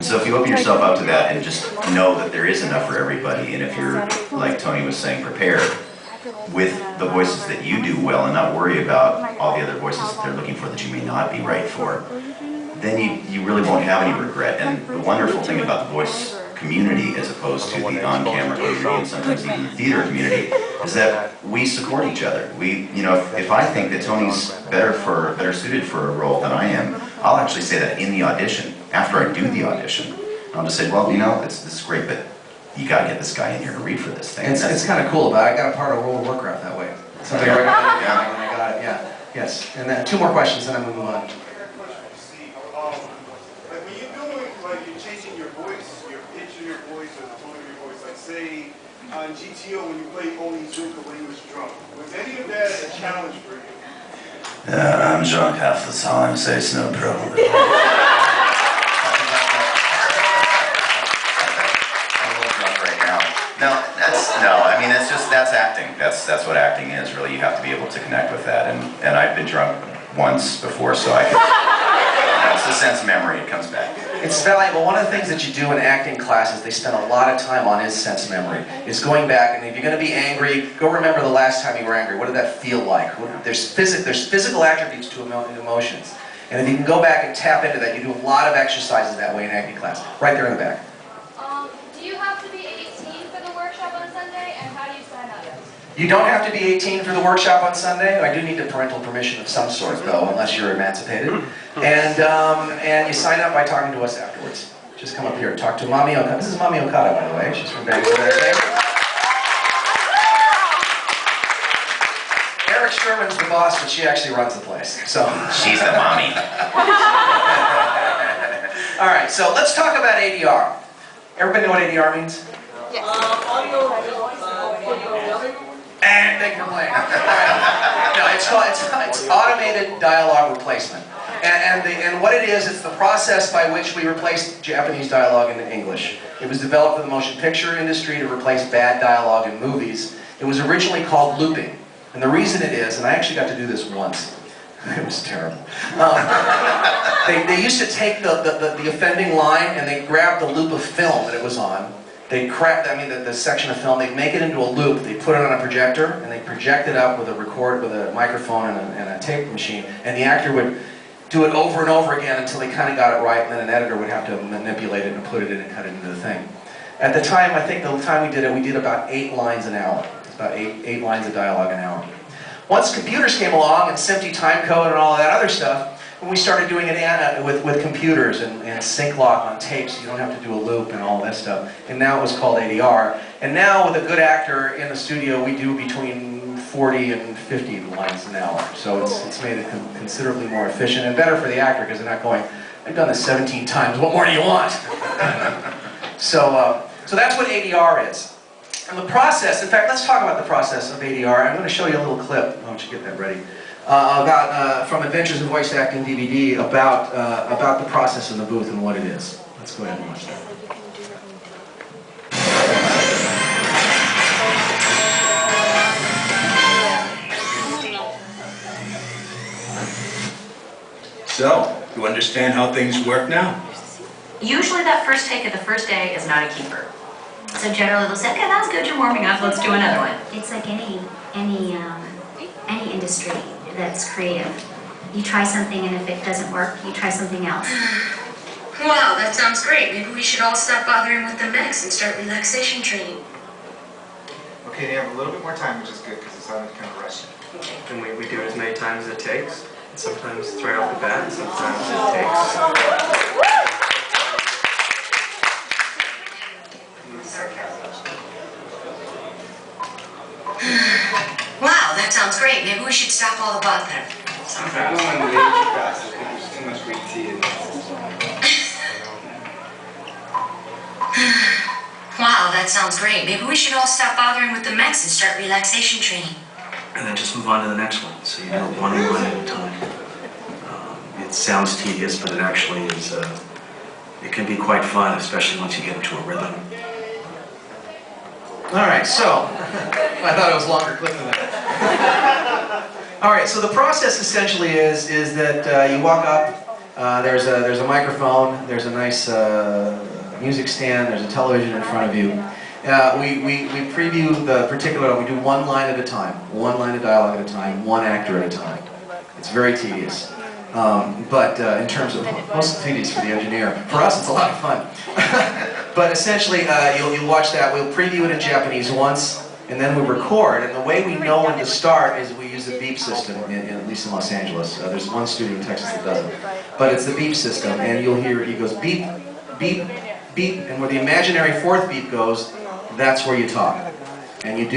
So if you open yourself up to that and just know that there is enough for everybody, and if you're, like Tony was saying, prepared with the voices that you do well and not worry about all the other voices that they're looking for that you may not be right for, then you really won't have any regret. And the wonderful thing about the voice community as opposed to the on-camera community and sometimes even the theater community is that we support each other. We, you know, if I think that Tony's better suited for a role than I am, I'll actually say that in the audition, after I do the audition. I'll just say, well, you know, this is great, but you got to get this guy in here to read for this thing. It's kind of cool, but I got a part of World of Warcraft that way. Something right now, yeah, when I got it, yeah, yes. And then 2 more questions, and then we move on. On GTO when you played only Zuka when he was drunk. Was any of that a challenge for you? I'm drunk half the time, so it's no problem. I'm a little drunk right now. No, I mean that's acting. That's what acting is, really. You have to be able to connect with that. And I've been drunk once before, so I can, it's a sense of memory, it comes back. It's valuable. One of the things that you do in acting classes, they spend a lot of time on is sense memory. Is going back, and if you're going to be angry, go remember the last time you were angry. What did that feel like? There's physical attributes to emotions. And if you can go back and tap into that, you do a lot of exercises that way in acting class. Right there in the back. Do you have to be 18 for the workshop on Sunday, and how do you sign up? You don't have to be 18 for the workshop on Sunday. I do need the parental permission of some sort, though, unless you're emancipated. And you sign up by talking to us afterwards. Just come up here and talk to Mommy Okada. This is Mommy Okada, by the way. She's from Vancouver. Eric Sherman's the boss, but she actually runs the place. So she's the mommy. All right, so let's talk about ADR. Everybody know what ADR means? Yes. And thank you for playing. No, it's automated dialogue replacement. And what it is, it's the process by which we replace Japanese dialogue into English. It was developed for the motion picture industry to replace bad dialogue in movies. It was originally called looping. And the reason it is, and I actually got to do this once. It was terrible. They used to take the offending line and they'd grab the loop of film that it was on. They'd crack, the section of film, they'd make it into a loop, they'd put it on a projector, and they'd project it up with a microphone and a tape machine, and the actor would do it over and over again until he kind of got it right, and then an editor would have to manipulate it and put it in and cut it into the thing. At the time, I think the time we did about 8 lines an hour. It's about 8 lines of dialogue an hour. Once computers came along and SMPTE timecode and all of that other stuff, when we started doing it with computers and sync lock on tapes, you don't have to do a loop and all that stuff. And now it was called ADR. And now with a good actor in the studio, we do between 40 and 50 lines an hour. So it's made it considerably more efficient and better for the actor because they're not going, I've done this 17 times, what more do you want? So that's what ADR is. And the process, in fact, let's talk about the process of ADR. I'm going to show you a little clip. Why don't you get that ready? From Adventures in Voice Acting DVD about the process in the booth and what it is. Let's go ahead and watch that. So, you understand how things work now? Usually that first take of the first day is not a keeper. So generally they'll say, okay, that was good, you're warming up, let's do another one. It's like any industry that's creative. You try something and if it doesn't work, you try something else. Wow, that sounds great. Maybe we should all stop bothering with the mix and start relaxation training. Okay, they have a little bit more time, which is good because it sounded kind of rushed. Okay. And we do it as many times as it takes. And sometimes it's right off the bat, and sometimes it takes. Wow, that sounds great. Maybe we should stop all the bothering. Wow, that sounds great. Maybe we should all stop bothering with the mechs and start relaxation training. And then just move on to the next one. So you do it one at a time. It sounds tedious, but it actually is. It can be quite fun, especially once you get into a rhythm. All right, so I thought it was longer clip than that. All right, so the process essentially is that you walk up There's a microphone, there's a nice music stand, there's a television in front of you. We preview the particular, we do one line at a time, one line of dialogue at a time, one actor at a time. It's very tedious. But in terms of, most tedious for the engineer. For us, it's a lot of fun. But essentially, you'll watch that. We'll preview it in Japanese once, and then we record. And the way we know when to start is we use a beep system, at least in Los Angeles. There's one studio in Texas that does it. But it's the beep system, and you'll hear it goes beep, beep, beep, and where the imaginary fourth beep goes, that's where you talk. And you do